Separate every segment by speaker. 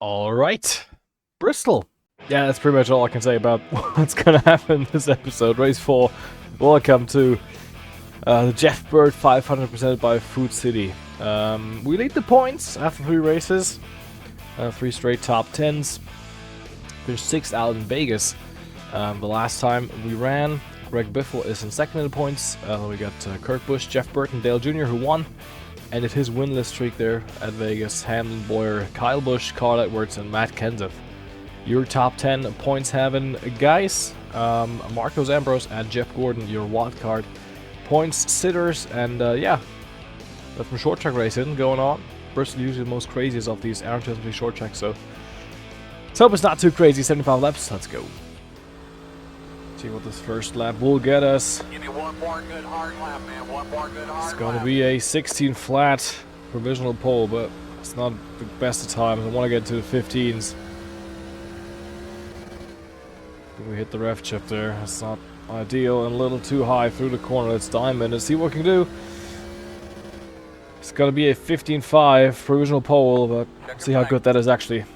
Speaker 1: Alright, Bristol. Yeah, that's pretty much all I can say about what's gonna happen in this episode. Race 4. Welcome to the Jeff Bird 500 presented by Food City. We lead the points after 3 races. 3 straight top 10s. Finished 6th out in Vegas. The last time we ran, Greg Biffle is in 2nd in the points. We got Kurt Busch, Jeff Burton, Dale Jr. who won. Ended his winless streak there at Vegas. Hamlin, Boyer, Kyle Busch, Carl Edwards, and Matt Kenseth. Your top 10 points having guys, Marcos Ambrose and Jeff Gordon, your wildcard points sitters, and yeah, that's some short track racing going on. Bristol usually the most craziest of these NR2003 short tracks, so let's hope it's not too crazy. 75 laps, let's go. See what this first lap will get us.
Speaker 2: Give me one more good hard lap, man. One more good hard lap.
Speaker 1: It's going to be a 16 flat provisional pole, but it's not the best of times. I want to get to the 15s. We hit the ref chip there. That's not ideal and a little too high through the corner. Let's diamond and see what we can do. It's going to be a 15.5 provisional pole, but see how good that is actually.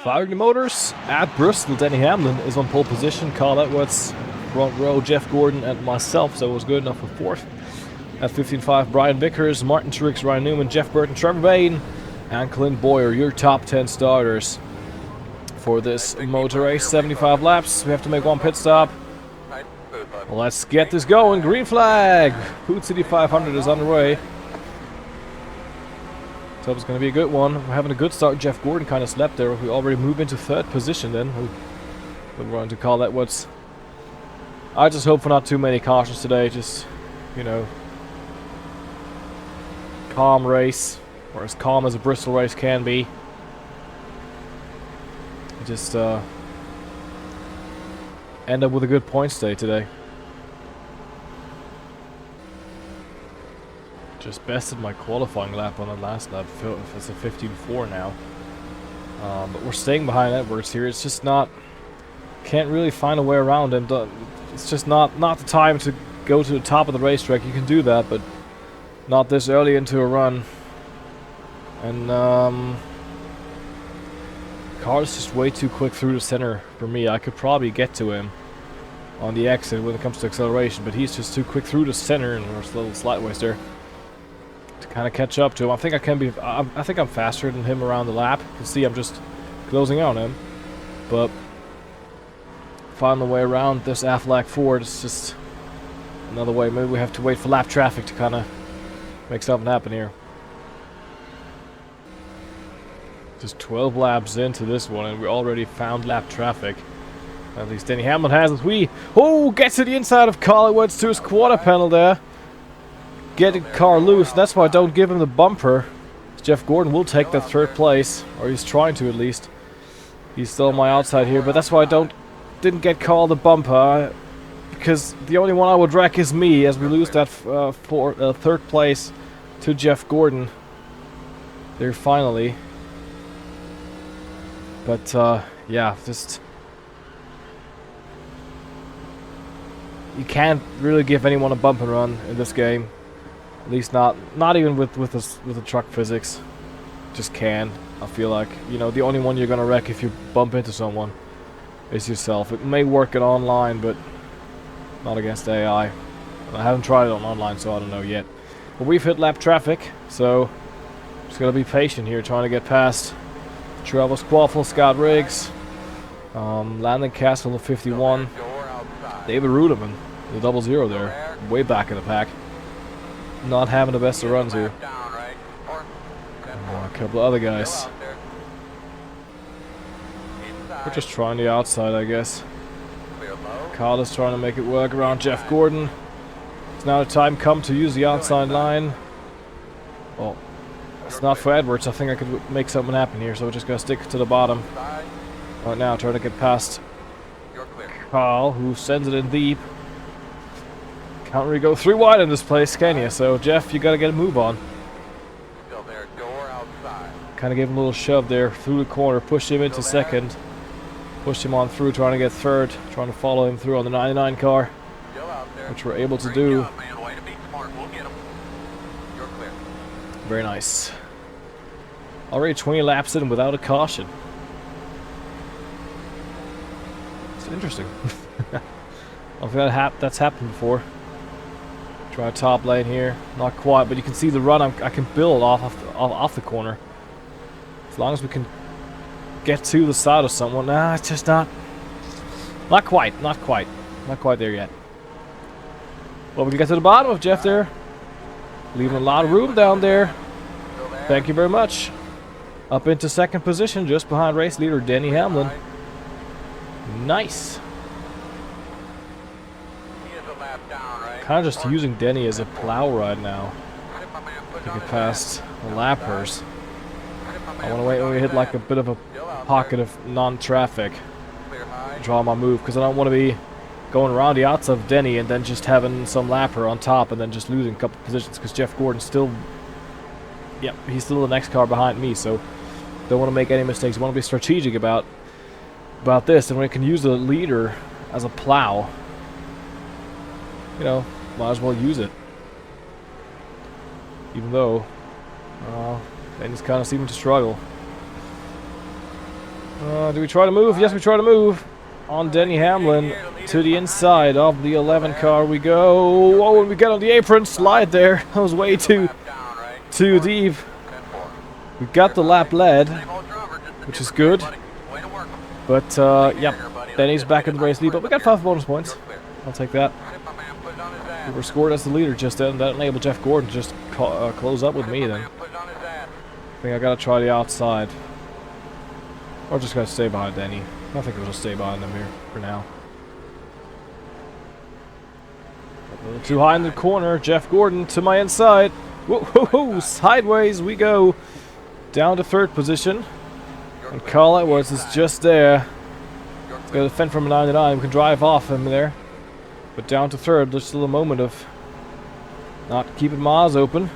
Speaker 1: Firing the motors at Bristol. Denny Hamlin is on pole position. Carl Edwards, front row, Jeff Gordon, and myself. So it was good enough for 4th. At 15.5, Brian Vickers, Martin Truex, Ryan Newman, Jeff Burton, Trevor Bayne, and Clint Boyer. Your top 10 starters for this motor race. 75 laps. We have to make 1 pit stop. Let's get this going. Green flag. Food City 500 is underway. So it's going to be a good one. We're having a good start. Jeff Gordon kind of slept there. We already moved into 3rd position then. We're going to call that what's... I just hope for not too many cautions today. Just, you know, calm race. Or as calm as a Bristol race can be. Just end up with a good points day today. Just bested my qualifying lap on the last lap. It's a 15.4 now. But we're staying behind Edwards here. It's just not... Can't really find a way around him. It's just not the time to go to the top of the racetrack. You can do that, but not this early into a run. And Carl's just way too quick through the center for me. I could probably get to him on the exit when it comes to acceleration, but he's just too quick through the center, and there's a little slideways there to kind of catch up to him. I think I can be. I think I'm faster than him around the lap. You can see I'm just closing on him, but finding the way around this Aflac Ford is just another way. Maybe we have to wait for lap traffic to kind of make something happen here. Just 12 laps into this one, and we already found lap traffic. At least Denny Hamlin has as we... Oh, gets to the inside of Carl Edwards to his quarter panel there. Getting car loose. That's why I don't give him the bumper. Jeff Gordon will take that 3rd place, or he's trying to at least. He's still on my outside here, but that's why I didn't get Carl the bumper, because the only one I would wreck is me as we lose that 3rd place to Jeff Gordon there finally. But yeah, just you can't really give anyone a bump and run in this game. At least not even with the truck physics. Just can. I feel like, you know, the only one you're gonna wreck if you bump into someone is yourself. It may work it online, but not against AI. And I haven't tried it on online, so I don't know yet. But we've hit lap traffic, so just gotta be patient here, trying to get past Travis Quaffle, Scott Riggs, Landon Castle of 51, David Ruderman, the 00 there, way back in the pack. Not having the best of runs here. A couple of other guys. We're just trying the outside, I guess. Carl is trying to make it work around Jeff Gordon. It's now the time come to use the outside line. Oh, it's not for Edwards. I think I could make something happen here, so we're just going to stick to the bottom. Right now, trying to get past Carl, who sends it in deep. Can't really go 3 wide in this place, can you? So, Jeff, you got to get a move on. Kind of gave him a little shove there through the corner, pushed him into 2nd. Pushed him on through, trying to get 3rd, trying to follow him through on the 99 car, which we're able to do. Very nice. Already 20 laps in without a caution. It's interesting. I don't think that's happened before. Try top lane here. Not quite, but you can see the run I can build off the corner. As long as we can get to the side of someone. Nah, it's just not quite there yet. Well, we can get to the bottom of Jeff there. Leaving a lot of room down there. Thank you very much. Up into second position, just behind race leader Denny Hamlin. Nice. Kind of just using Denny as a plow right now to get past the lappers. I want to wait when we hit like a bit of a pocket of non-traffic. Draw my move, because I don't want to be going around the outside of Denny and then just having some lapper on top and then just losing a couple positions, because Jeff Gordon's still, yep, he's still the next car behind me, so don't want to make any mistakes. Want to be strategic about this, and when we can use the leader as a plow, you know, might as well use it. Even though Denny's kind of seeming to struggle. Do we try to move? Yes, we try to move. On Denny Hamlin, to the inside of the 11 car we go. Oh, and we get on the apron, slide there. That was way too deep. We got the lap led, which is good. But, yep, Denny's back in the race lead, but we got 5 bonus points. I'll take that. We were scored as the leader just then. That enabled Jeff Gordon to just close up with me then. I think I gotta try the outside. Or just gotta stay behind Denny. I think we'll just stay behind him here for now. A little too high in the corner. Jeff Gordon to my inside. Whoa, whoa, whoa. Sideways we go. Down to third position. And Carl Edwards is just there. He's got to defend from a 99. We can drive off him there. But down to third. There's still a moment of not keeping my eyes open.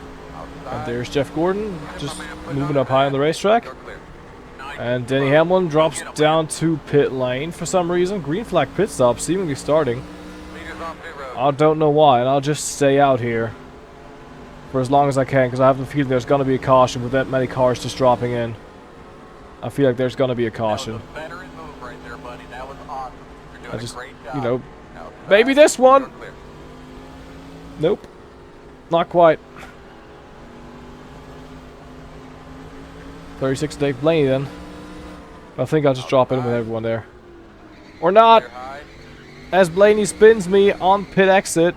Speaker 1: And there's Jeff Gordon just moving up high on the racetrack. And Denny Hamlin drops down to pit lane for some reason. Green flag pit stop seemingly starting. I don't know why, and I'll just stay out here for as long as I can, because I have the feeling there's going to be a caution with that many cars just dropping in. I feel like there's going to be a caution. I just, you know, maybe this one. Nope, not quite. 36 Dave Blaney then. I think I'll just drop in with everyone there. Or not! As Blaney spins me on pit exit.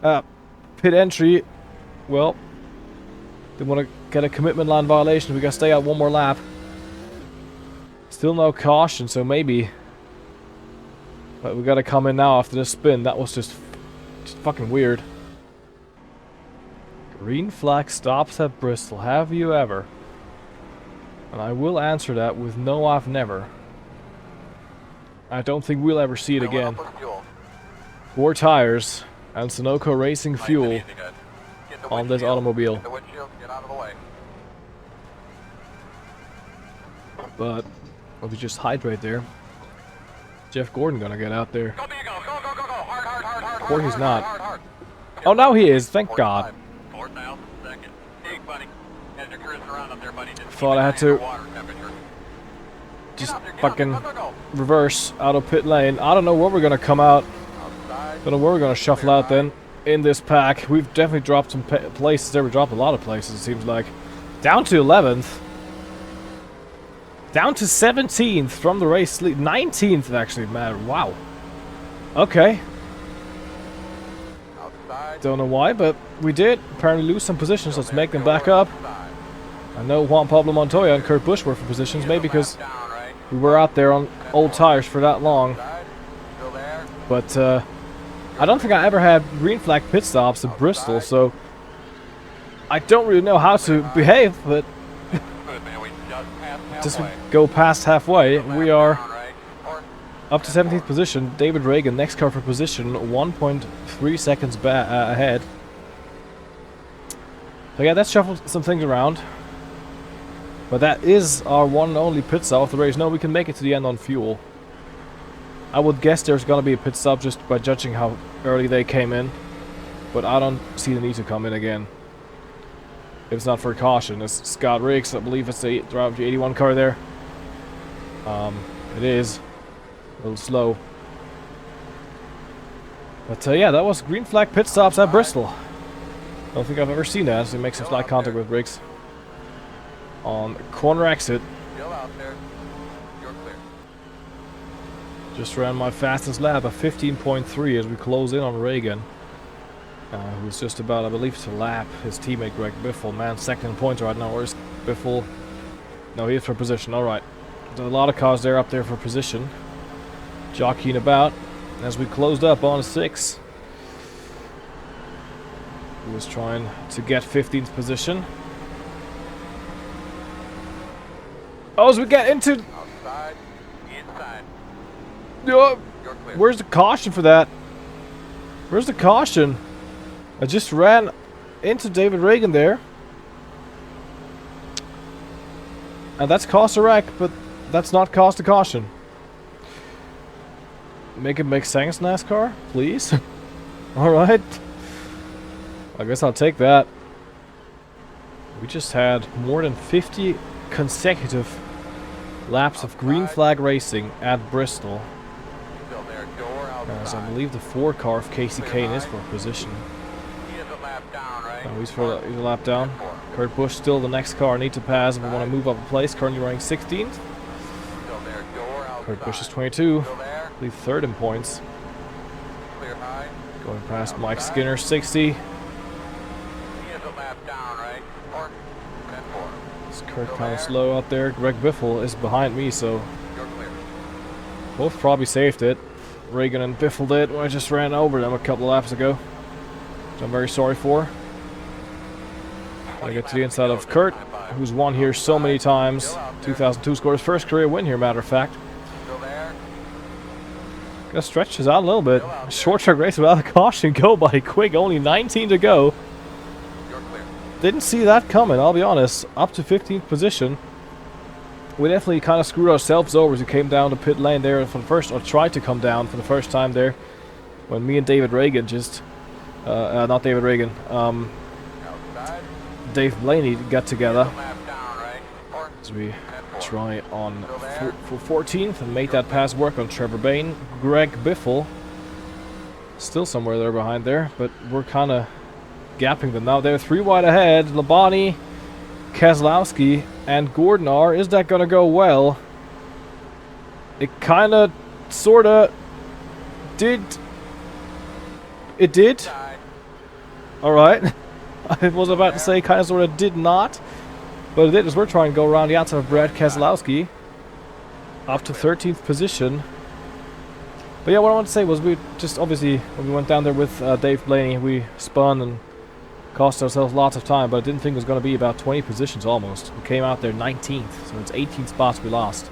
Speaker 1: Pit entry. Well, they want to get a commitment line violation. We gotta stay out one more lap. Still no caution, so maybe. But we gotta come in now after this spin. That was just fucking weird. Green flag stops at Bristol. Have you ever? And I will answer that with no, I've never. I don't think we'll ever see it again. 4 tires and Sunoco Racing fuel on this automobile. But if we just hydrate there, Jeff Gordon gonna get out there. Or he's not. Oh, now he is. Thank God. Thought I had to just fucking reverse out of pit lane. I don't know where we're gonna come out. Don't know where we're gonna shuffle out then in this pack. We've definitely dropped some places there. We dropped a lot of places, it seems like. Down to 11th. Down to 17th from the race lead. 19th actually, man. Wow. Okay. Don't know why, but we did apparently lose some positions. Let's make them back up. I know Juan Pablo Montoya and Kurt Busch were for positions, maybe because we were out there on old tires for that long. But I don't think I ever had green flag pit stops at Bristol, so I don't really know how to behave, but just go past halfway. We are up to 17th position. David Reagan, next car for position, 1.3 seconds ahead. So yeah, let's shuffle some things around. But that is our one and only pit stop of the race. No, we can make it to the end on fuel. I would guess there's going to be a pit stop just by judging how early they came in. But I don't see the need to come in again. If it's not for a caution. It's Scott Riggs. I believe it's the 81 car there. It is a little slow. But yeah, that was green flag pit stops at Bristol. I don't think I've ever seen that. So he makes some flag contact with Riggs on corner exit.
Speaker 2: Still out there. You're clear.
Speaker 1: Just ran my fastest lap at 15.3 as we close in on Reagan. Who's just about, I believe, to lap his teammate Greg Biffle. Man, second in points right now. Where's Biffle? No, he is for position. Alright. There's a lot of cars there up there for position. Jockeying about as we closed up on 6. He was trying to get 15th position. Oh, as we get into...
Speaker 2: Outside. Inside.
Speaker 1: Oh,
Speaker 2: You're clear.
Speaker 1: where's the caution for that? Where's the caution? I just ran into David Reagan there. And that's caused a wreck, but that's not caused a caution. Make it make sense, NASCAR, please. Alright. I guess I'll take that. We just had more than 50 consecutive laps of green flag racing at Bristol.
Speaker 2: Still there. Door outside.
Speaker 1: As I believe the 4 car of Casey Kane is for position.
Speaker 2: He is a lap down, right?
Speaker 1: He's a lap down. Kurt Busch still the next car I need to pass if we want to move up a place. Currently running 16th.
Speaker 2: Still there. Door outside.
Speaker 1: Kurt Busch is 22.
Speaker 2: Still there.
Speaker 1: I believe 3rd in points.
Speaker 2: Clear high.
Speaker 1: Going past Mike Skinner, 60.
Speaker 2: He is a lap down, right? Or 10-4.
Speaker 1: It's Kurt kind of slow out there. Greg Biffle is behind me, so
Speaker 2: You're clear.
Speaker 1: both probably saved it. Reagan and Biffle did when I just ran over them a couple of laps ago. Which I'm very sorry for. I get to the inside of Kurt, who's won here so many times. 2002 scored his first career win here, matter of fact.
Speaker 2: Still there.
Speaker 1: Gotta stretch this out a little bit. Short track race without a caution. Go, buddy, quick. Only 19 to go.
Speaker 2: You're clear.
Speaker 1: Didn't see that coming, I'll be honest. Up to 15th position. We definitely kind of screwed ourselves over as we came down to pit lane there for the first, or tried to come down for the first time there. When me and David Reagan just, not David Reagan,
Speaker 2: Outside.
Speaker 1: Dave Blaney got together.
Speaker 2: Lap down, right? Or
Speaker 1: As we try on for 14th and make that pass work on Trevor Bain. Greg Biffle still somewhere there behind there, but we're kind of gapping them now. They're 3 wide ahead. Labonte, Keselowski, and Gordon are. Is that going to go well? It kind of, sort of did. It did.
Speaker 2: side.
Speaker 1: Alright. I was about to say kind of sort of did not. But it did, as we're trying to go around the outside of Brad Keselowski. Up to 13th position. But yeah, what I want to say was we just, obviously, when we went down there with Dave Blaney, we spun and cost ourselves lots of time, but I didn't think it was going to be about 20 positions almost. We came out there 19th, so it's 18 spots we lost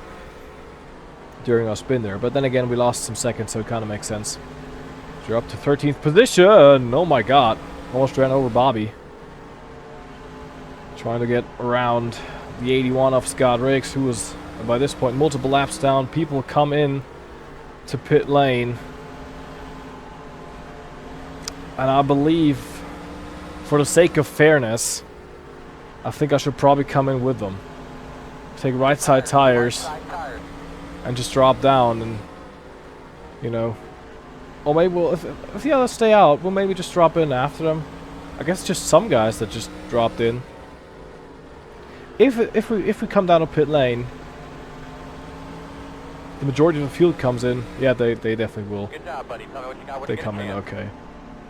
Speaker 1: during our spin there. But then again, we lost some seconds, so it kind of makes sense. So you're up to 13th position. Oh my god. Almost ran over Bobby. Trying to get around the 81 of Scott Riggs, who was, by this point, multiple laps down. People come in to pit lane. And I believe, for the sake of fairness, I think I should probably come in with them. Take right side tires and just drop down and, you know. Or maybe we'll, if the others stay out, we'll maybe just drop in after them. I guess just some guys that just dropped in. If we come down a pit lane, the majority of the field comes in. Yeah, they definitely will.
Speaker 2: Good job, buddy. Tell me what you got.
Speaker 1: They come in, okay.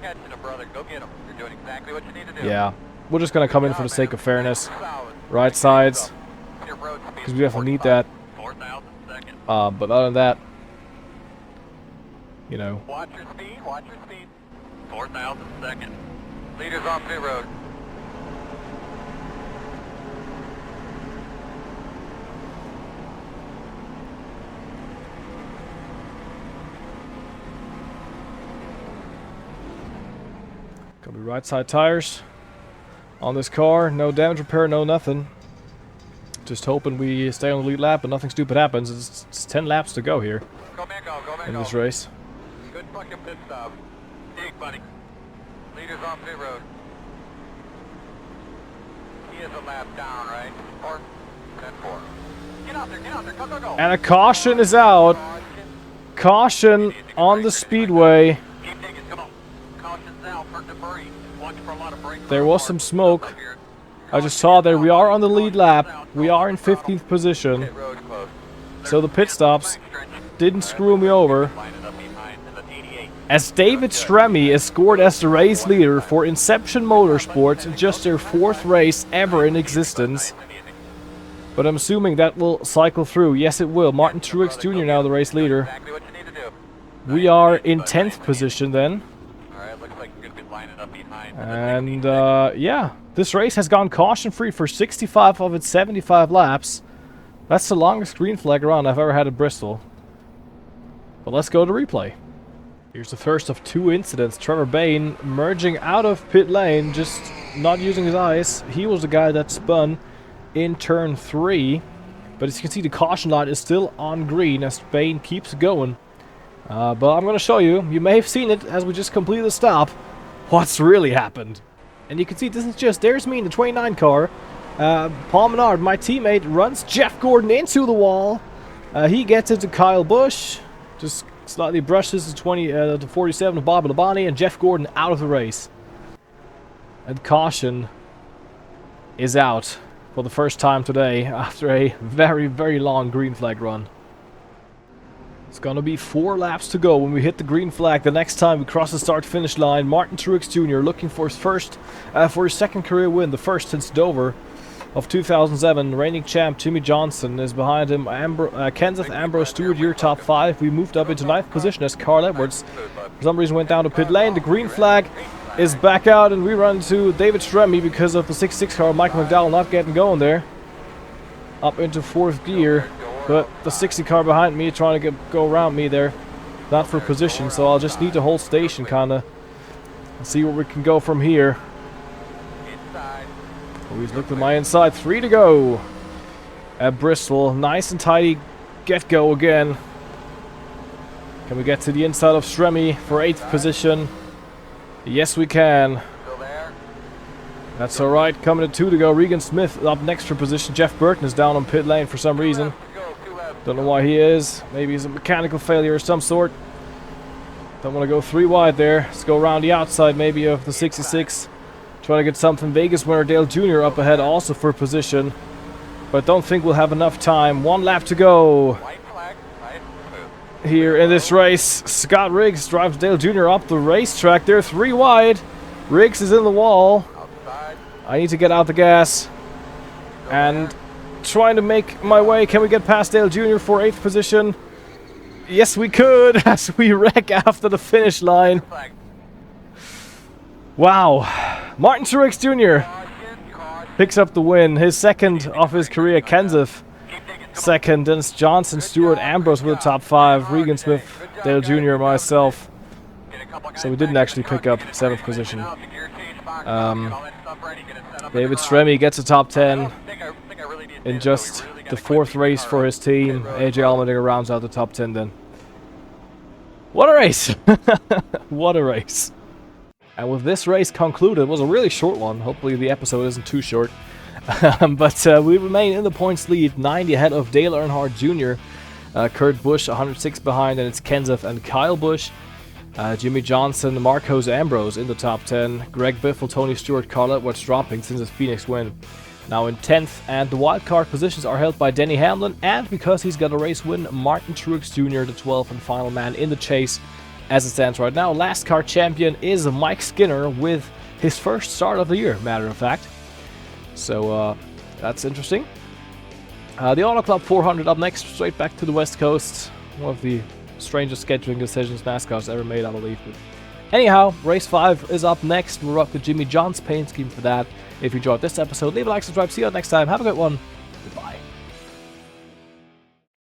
Speaker 2: Catching a brother. Go get him. You're doing exactly what you need to do.
Speaker 1: Yeah, we're just gonna come in for the sake of fairness. Right sides, because we definitely need that.
Speaker 2: 4,000 seconds.
Speaker 1: But other than that, you know.
Speaker 2: Watch your speed. Watch your speed. 4,000 seconds. Leaders on pit road.
Speaker 1: Gonna be right side tires on this car. No damage repair, no nothing. Just hoping we stay on the lead lap and nothing stupid happens. It's 10 laps to go here
Speaker 2: Go man, go. Go man,
Speaker 1: in
Speaker 2: go.
Speaker 1: this race.
Speaker 2: Good fucking pit stop. Dig, buddy. Leaders on pit road. is a lap down, right? Or 10-4. Get out there, go, go, go.
Speaker 1: And a caution is out. Caution on the speedway.
Speaker 2: Keep digging, come on. Caution's out for debris. Watch for a lot of brake.
Speaker 1: There was some smoke. I just saw there. We are on the lead lap. We are in 15th position.
Speaker 2: Pit road close.
Speaker 1: So the pit stops didn't screw me over.
Speaker 2: Line it up behind in the DD8.
Speaker 1: As David Stremme is scored as the race leader for Inception Motorsports in just their 4th race ever in existence. But I'm assuming that will cycle through. Yes, it will. Martin Truex Jr. now the race leader.
Speaker 2: Exactly what you need to do.
Speaker 1: We are in 10th position then.
Speaker 2: Alright, looks like you're gonna be lining up behind.
Speaker 1: And yeah, this race has gone caution-free for 65 of its 75 laps. That's the longest green flag run I've ever had at Bristol. But let's go to replay. Here's the first of 2 incidents. Trevor Bayne merging out of pit lane, just not using his eyes. He was the guy that spun in turn 3. But as you can see, the caution light is still on green as Bayne keeps going. But I'm going to show you. You may have seen it as we just completed the stop. What's really happened. And you can see this is just, there's me in the 29 car. Paul Menard, my teammate, runs Jeff Gordon into the wall. He gets into Kyle Busch. Just slightly brushes the 47 of Bob Labonte, and Jeff Gordon out of the race. And caution is out for the first time today after a very, very long green flag run. It's gonna be 4 laps to go when we hit the green flag the next time we cross the start-finish line. Martin Truex Jr. looking for his second career win, the first since Dover of 2007. Reigning champ Jimmy Johnson is behind him. Kenseth, Ambrose, Stewart, your top 5. We moved up into 9th position as Carl Edwards for some reason went down to pit lane. The green flag is back out and we run to David Stremme because of the 66 car. Michael McDowell not getting going there. Up into 4th gear. But the 60 car behind me trying to go around me there. Not for position, so I'll just need to hold station kinda. See where we can go from here. Always look at my inside. 3 to go at Bristol. Nice and tidy get-go again. Can we get to the inside of Stremme for 8th position? Yes, we can. That's alright. Coming to 2 to go. Regan Smith up next for position. Jeff Burton is down on pit lane for some reason. Don't know why he is. Maybe he's a mechanical failure of some sort. Don't want to go 3 wide there. Let's go around the outside maybe of the 66. Try to get something. Vegas winner Dale Jr. up ahead also for position. But don't think we'll have enough time. 1 lap to go here in this race. Scott Riggs drives Dale Jr. up the racetrack. They're 3 wide. Riggs is in the wall. I need to get out the gas. And trying to make my way. Can we get past Dale Jr. for 8th position? Yes, we could as we wreck after the finish line. Wow. Martin Truex Jr. picks up the win. His second of his career. Kenseth second. Dennis Johnson, Stewart, Ambrose with the top 5. Regan Smith, Dale Jr., myself. So we didn't actually pick up 7th position. David Stremme gets a top 10 in just the 4th race for his team. AJ Allmendinger rounds out the top 10 then. What a race! What a race. And with this race concluded, it was a really short one. Hopefully the episode isn't too short. But we remain in the points lead, 90 ahead of Dale Earnhardt Jr. Kurt Busch 106 behind, and it's Kenseth and Kyle Busch. Jimmy Johnson, Marcos Ambrose in the top 10. Greg Biffle, Tony Stewart, Carl Edwards dropping since his Phoenix win. Now in 10th, and the wildcard positions are held by Denny Hamlin, and because he's got a race win, Martin Truex Jr., the 12th and final man in the chase. As it stands right now, last car champion is Mike Skinner with his first start of the year, matter of fact. So that's interesting. The Auto Club 400 up next, straight back to the West Coast. One of the strangest scheduling decisions NASCAR's ever made, I believe. But anyhow, race 5 is up next. We'll rock the Jimmy John's paint scheme for that. If you enjoyed this episode, leave a like, subscribe. See you next time. Have a good one.